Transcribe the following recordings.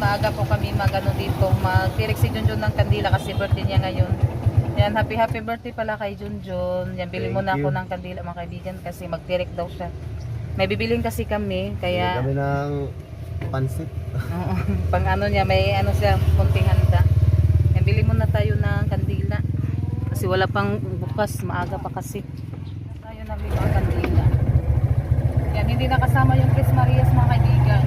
maaga po kami magano dito, magtirik si Junjun ng kandila kasi birthday niya ngayon. Yan, happy birthday pala kay Junjun. Yan, bili muna ako ng kandila mga kaibigan kasi magtirik daw siya. May bibilin kasi kami, kaya kami ng pansit. oo, pang ano niya, may ano siya, konting handa. Yan, bili muna tayo ng kandila. Kasi wala pang bukas, maaga pa kasi. Tayo nabili ang kandila. Yan, hindi nakasama yung Chris Marias mga kaibigan.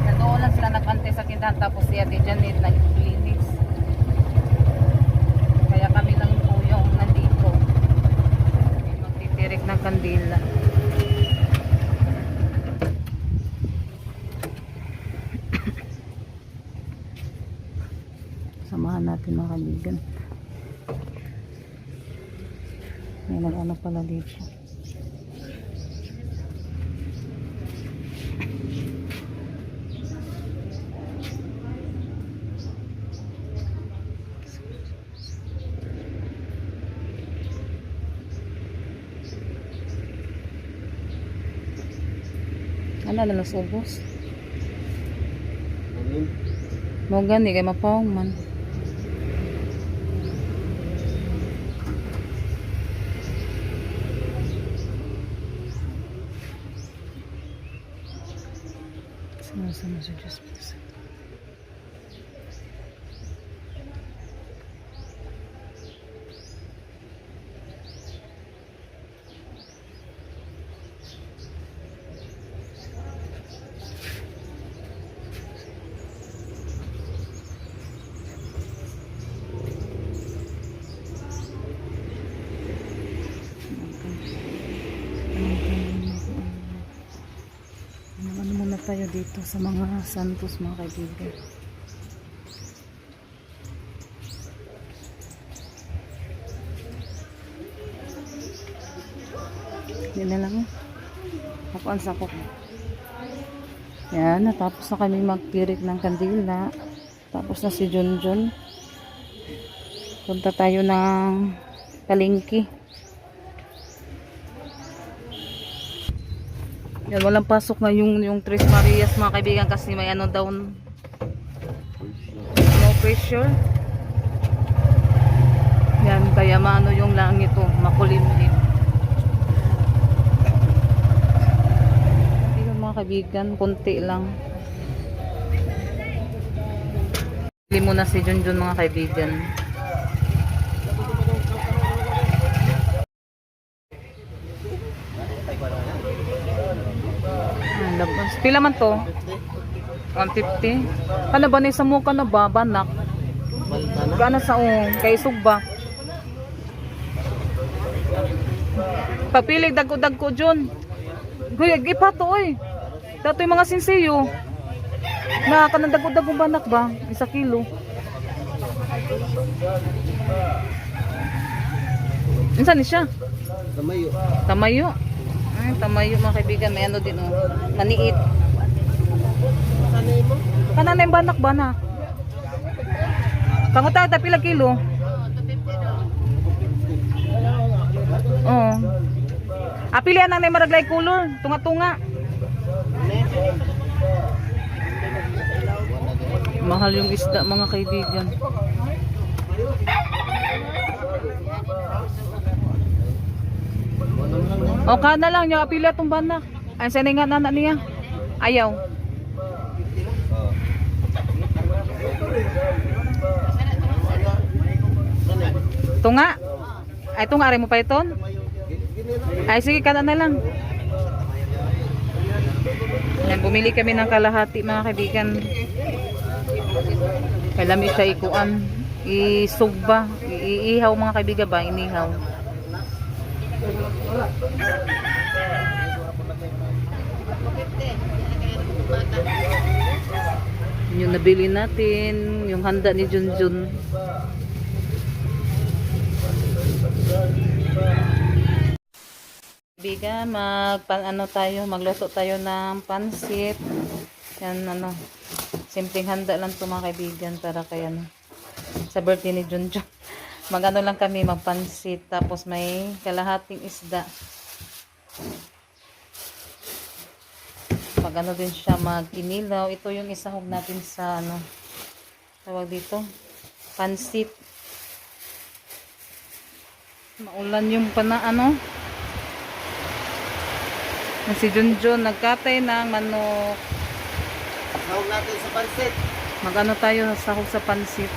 Nandoon lang sila nagpante sa tindahan tapos si Ate Janet naglinis. Kaya kami lang po yung nandito. Magtitirik ng kandila. Samahan natin mga kaibigan. May nag-ano pala dito. Ano na nas ubos? Mo gani kay mapawong man. Sama sa Diyos. Ano muna tayo dito sa mga santos mga kaibigan. Hindi na lang. Hapuan sa ako. Yan, natapos na kami magtirik ng kandila. Tapos na si Junjun. Punta tayo ng palengke. Yan, walang pasok na yung Tres Marias mga kaibigan kasi may ano daw, no pressure. Yan, kaya maano yung langit to, makulimlim. Yan mga kaibigan, konti lang. Bili muna si Junjun mga kaibigan. Labas. Pila man to? 150. Kana ba ni sa mukha na ba? Banak. Kana sa kay sugba. Papilig dagko-dagko Jun. Guy, ipato oy. Datoy mga sinsiyo. Na kanang dagko-dagko banak ba? 1 kilo. Insan ni siya? Tamayo. Tamayo. Tamayo mga kaibigan, may ano din maniit. Kananay banak-banak. Kanguta ta pila kilo? Oo. Apilian nang maraglay color, tunga-tunga. Mahal yung isda mga kaibigan. O kana lang yung apila tong banak. Ay sanay nga nana niya. Ayaw. Tunga. Ay tunga rin mo pa iton. Ay sige kana na lang. Yan, bumili kami ng kalahati mga kaibigan. Kailan siya ikuan. Isugba. Iihaw mga kaibigan ba? Inihaw. Yung nabili natin, yung handa ni Junjun. Biga, magluto tayo ng pansit. Yan simpleng handa lang to mga kaibigan para kay sa birthday ni Junjun. Magano lang kami magpansit tapos may kalahating isda. Pag ano din siya mag-inilaw. Ito yung isahog natin sa ano, tawag dito, pansit. Maulan yung ano. Si Junjun nagkatay ng manok. Sahog natin sa pansit. Mag-ano tayo sahog sa pansit.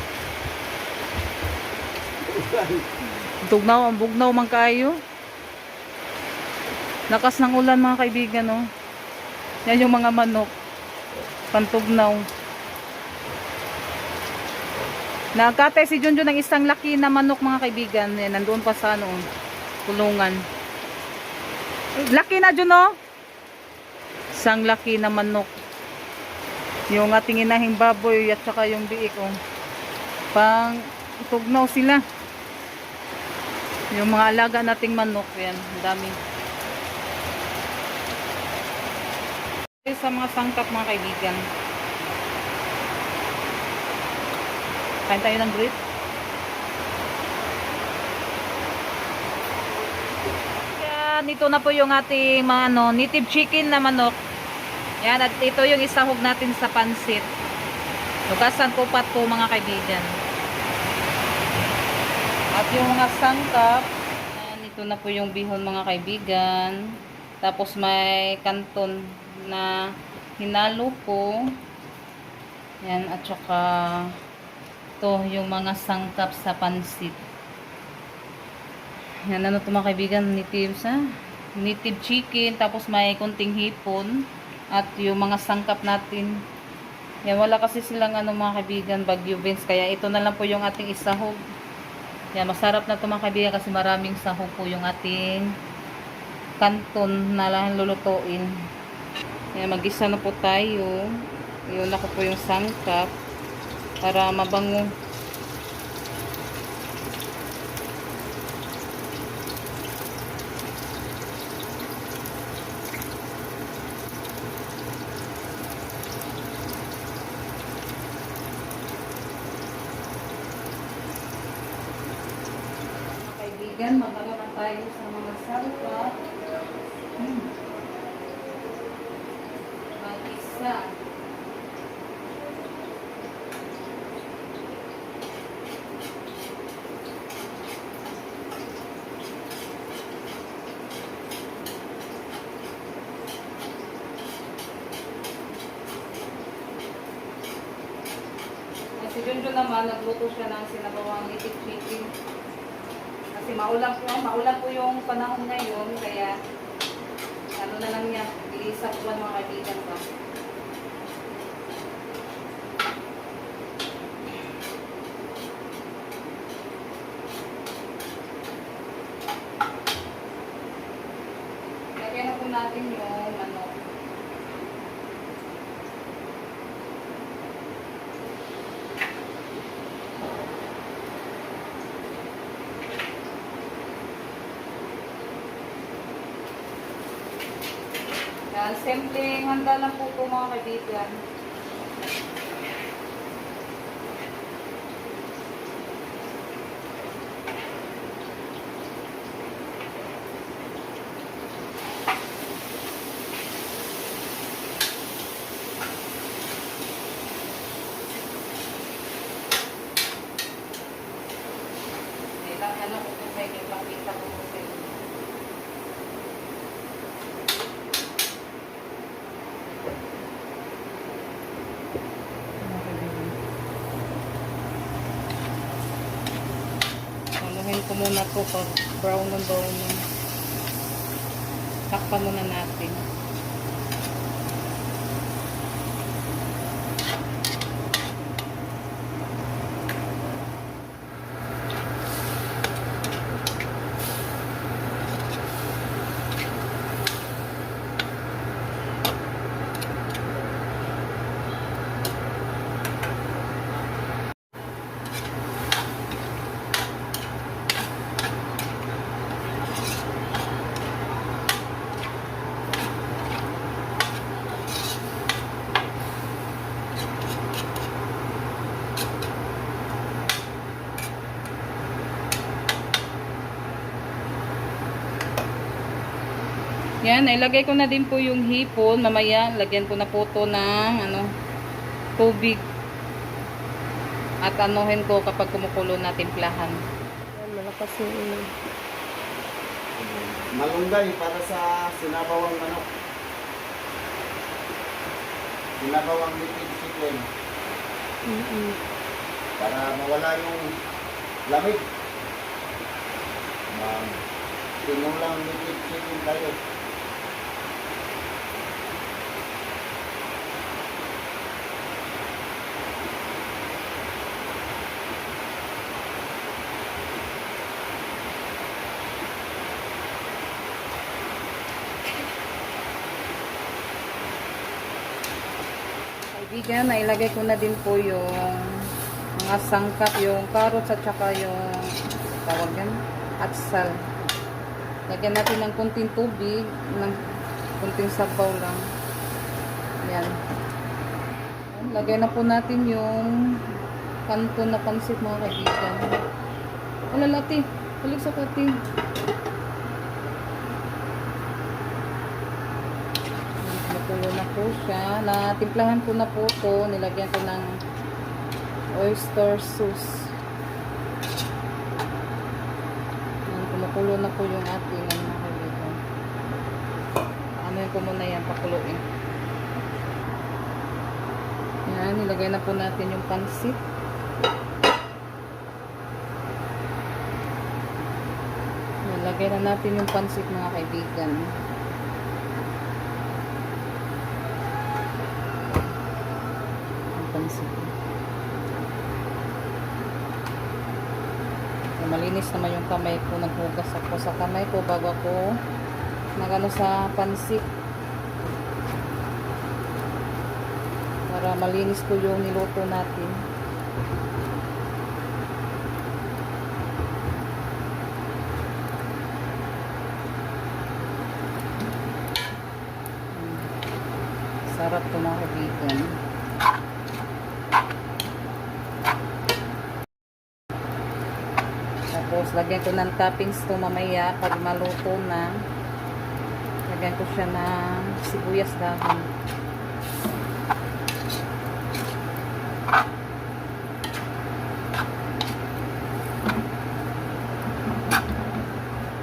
Tugnaw, ang bugnaw man kayo. Lakas ng ulan mga kaibigan, oh. Yan yung mga manok. Pantugnaw. Nagkatay si Junjun ng isang laki na manok mga kaibigan. Yan, nandoon pa sa ano, kulungan. Laki na Jun, oh. Isang laki na manok. Yung ating inahing baboy at saka yung biik, oh. Pang tugnaw sila. Yung mga alaga nating manok, yan, ang dami. Sa mga sangkap mga kaibigan. Kain tayo ng grits. Yan, ito na po yung ating mga ano, native chicken na manok. Yan, at ito yung isahog natin sa pansit. Lugasan ko pa po mga kaibigan. At yung mga sangkap, yan, ito na po yung bihon mga kaibigan. Tapos may kanton na hinalo po. Yan, at saka ito yung mga sangkap sa pansit. Yan, ano ito mga kaibigan, native chicken, tapos may konting hipon, at yung mga sangkap natin. Yan, wala kasi silang ano mga kaibigan, Bagyo beans, kaya ito na lang po yung ating isahog. Yan, masarap na ito mga kaibigan kasi maraming sahog po yung ating kanton na lang lulutuin. Yan, mag-isa na po tayo. Yun ako po yung sangkap para mabango. Kaibigan, mag-ano na tayo sa mga sangkap. Mag-isa. Si Junjun naman, nagluto siya ng sinabawang native chicken. Kasi maulan po yung panahon ngayon, kaya ano na lang niya, iisa po mga kaibigan pa. Lagyan na po natin yung manok. Yan, simpleng handa lang po po mga kaibigan. Ilang ano ko po sa inyo, pakita ko po sa inyo. Anuhin ko muna to pag brown na brown na. Takpan muna natin. Yan, ilagay ko na din po yung hipon. Mamaya, lagyan ko na po to ng tubig. At anuhin ko kapag kumukulo na timplahan. Yan, malakas yung ulo. Malunggay para sa sinabawang manok. Sinabawang liquid chicken. Para mawala yung lamig. Tinulang liquid chicken tayo. Kaibigan, nailagay ko na din po yung mga sangkap, yung carrots at saka yung tawag yan, atsal. Lagyan natin ng kunting tubig, ng kunting sabaw lang. Yan. Lagay na po natin yung kanto na pansit mga kaibigan. Wala lati, balik sa kati. Nakulo na po siya. Natimplahan ko na po ito. Nilagyan ko ng oyster sauce. Kumukulo na po yung ating kaibigan. Anuhin ko muna yan, pakuluin. Yan, nilagay na po natin yung pansit. Nilagay na natin yung pansit mga kaibigan. Pansit. Malinis naman yung kamay ko. Naghugas ako sa kamay ko bago ako nagano sa pansit. Para malinis ko yung niluto natin. Sarap ito mga kaibigan. Tapos, lagyan ko ng toppings to mamaya pag maluto na. Lagyan ko siya ng sibuyas dahon.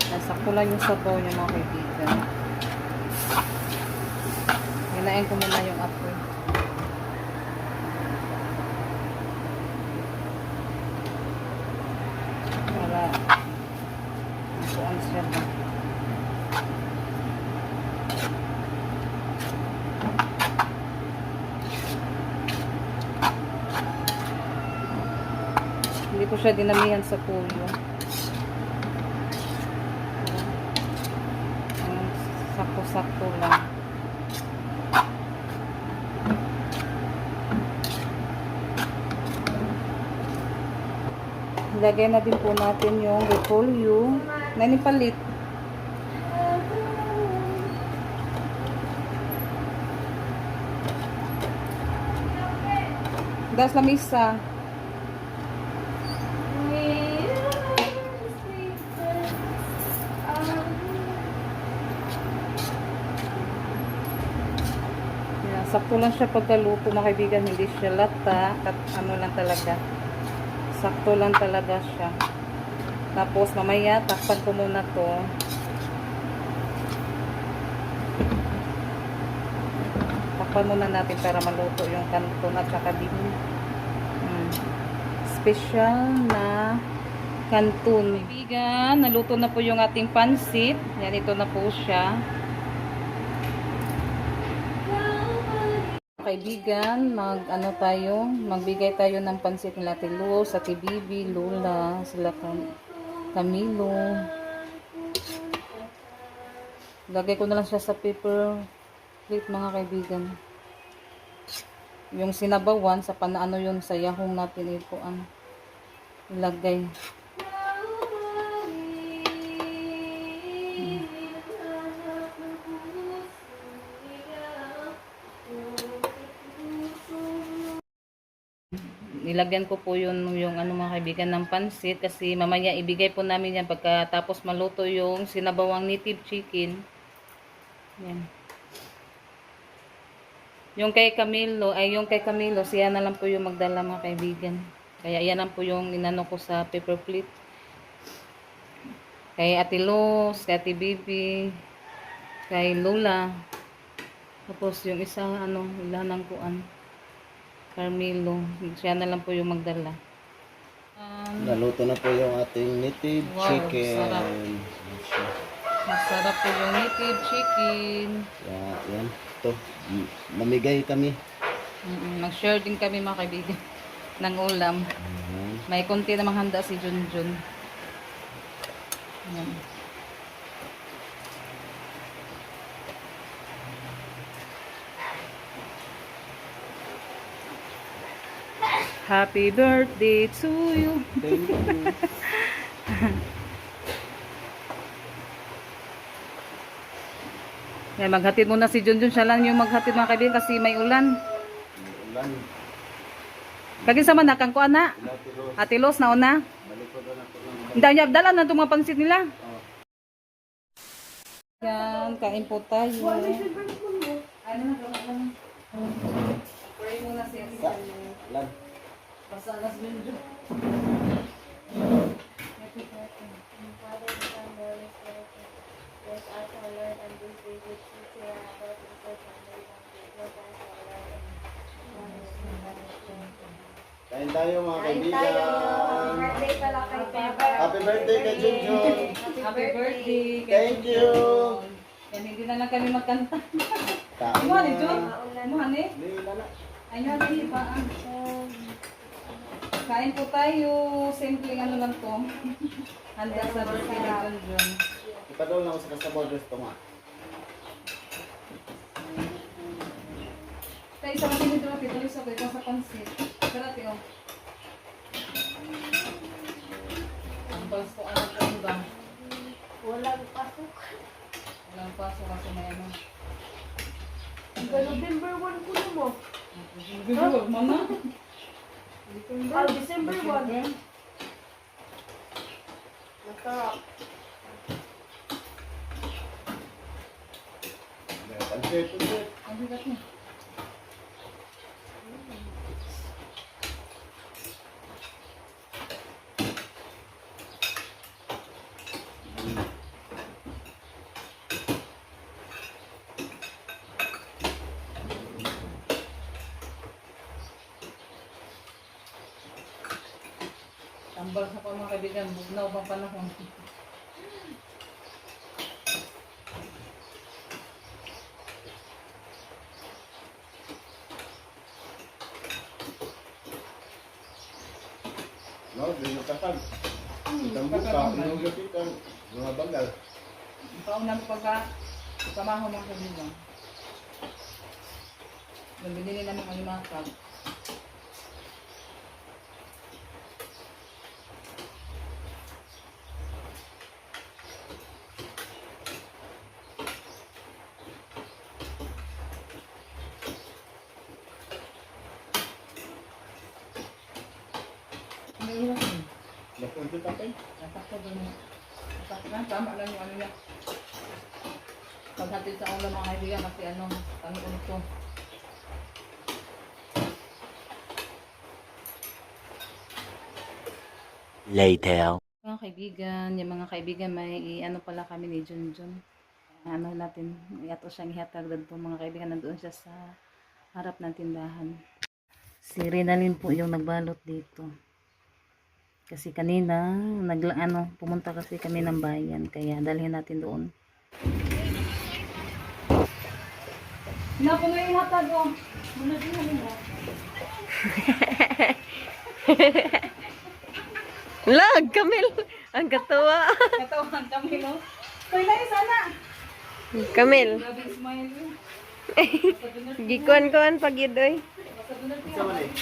Nasakto lang yung sabaw niya mga kaibigan. Hinain ko muna yung apoy. Masuan siya ba? Hindi ko siya dinamihan sa tuyo. Sakto-sakto lang. Lagay na din po natin yung repolyo. Nanipalit. Das lamisa. Yan, sakto lang siya pagkaluto mga kaibigan. Hindi siya lata. At ano lang talaga. Sakto lang talaga siya. Tapos mamaya takpan ko muna to. Takpan muna natin para maluto yung kanton at saka din special na kanton. Kaibigan, naluto na po yung ating pansit. Yan, ito na po siya. Kaibigan, magbigay tayo ng pansit nila Tilo, sa Bibi, Lola, sila Camilo. Lagay ko na lang siya sa paper plate mga kaibigan. Yung sinabawan sa panaano yun sa yahong natin ikuan ilagay. Nilagyan ko po yung mga kaibigan ng pansit kasi mamaya ibigay po namin yan pagkatapos maluto yung sinabawang native chicken. Yan. Yung kay Camilo, siya na lang po yung magdala mga kaibigan. Kaya yan lang po yung inano ko sa paper plate. Kay Ate Luz, kay Ate Bibi, kay Lola. Tapos yung isa, ilan ng kuan. Carmelo. Siya na lang po yung magdala. Naluto na po yung ating native Wow, chicken. sarap. Masarap po yung native chicken. Yan. Ito. Namigay kami. Mag-share din kami mga kaibigan ng ulam. Ayan. May konti namang handa si Junjun. Yan. Happy birthday to you. Thank you. Yan, maghatid muna si Junjun. Siya lang yung maghatid mga kaibigan kasi may ulan. Ulan. Kagin sa manak, ang kuan na. Natiro. Ate Los na una. Balik ko na po ng Hindi niya abdalan na itong mga pansit nila. Oh. Yan, kain po tayo. Ano na, pray muna siya. Ulan. Basta alas Junjun. Kain tayo mga kaibigan. Birthday pala kay Pepper. Happy birthday kay Junjun. Happy birthday. Thank you. Yan, hindi na lang kami magkanta. Kain Imuha ni na. Jun? Imuha ni? Hindi, lala. Ayun, di ba? Kain po tayo. Simpleng ano lang to. Handa sa birthday ni Junjun. Ipadol na ako sa customer restaurant. Kaya isa kasi nito natin, tuloy sa ito sa pansit. Sarap yun. Ang pasto anak ko yung bang. Walang pasok. Walang paso kasi may ano. November 1 ko na mo. Huwag mo na. December 1. Masarap. Pansit, pansit. Ang bigat niya. Tambal sa mga kaibigan, bugnaw pang panahon. No, di yung kasag. Itang buka, yung lapitan, mga bagal. Pauna mo pagka samaho mga kaibigan. Nabili namin ang limakag. May ilang yun. Napunti tatay. Natakot doon. Natakot na. Tama lang yung ano niya. Paghatid sa ulam mga kaibigan kasi ano, kami ulit ko. Later. Mga kaibigan, yung mga kaibigan may ano pala kami ni Junjun. Ano natin, iato siyang ihatag doon po mga kaibigan, nandoon siya sa harap ng tindahan. Si Renalyn po yung nagbalot dito. Kasi kanina, pumunta kasi kami ng bayan, kaya dalhin natin doon. Napuno yung hatag o. Muna din namin o. Lag, Kamil. Ang katawa. Katawan kami no. Toy na sana. Kamil. Grabe smile yun. Gikuan-kuan pag yun, oy. Isa man eh.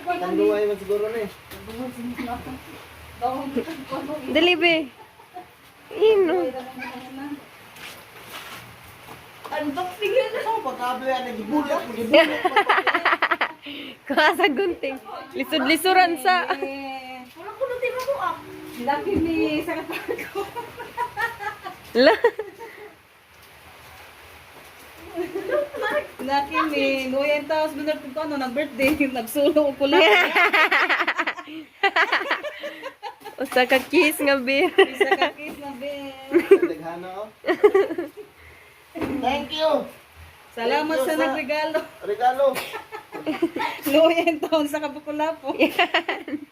Tanduay man siguro na eh. Dali, be. Ino. Unboxing yun. Oh, pagkabli yan, nagibulat, nagibulat. Kuha sa gunting. Lisod-lisuran sa. Wala ko na tingnan mo ah. Laki ni sa ko. La. Nakimi, nuya yung taos binar kung ano, nag-birthday, nagsulo ko lang. Usa ka kiss nga beer. Isa ka kiss na Ben. Daghana, oh. Thank you. Salamat sa nagregalo. Regalo. Nuya yung taon sa kabukulapo.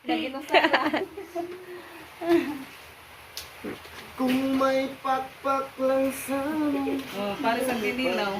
Naginusala. Kung may pakpak lang sana. Oh, para sa dinilaw.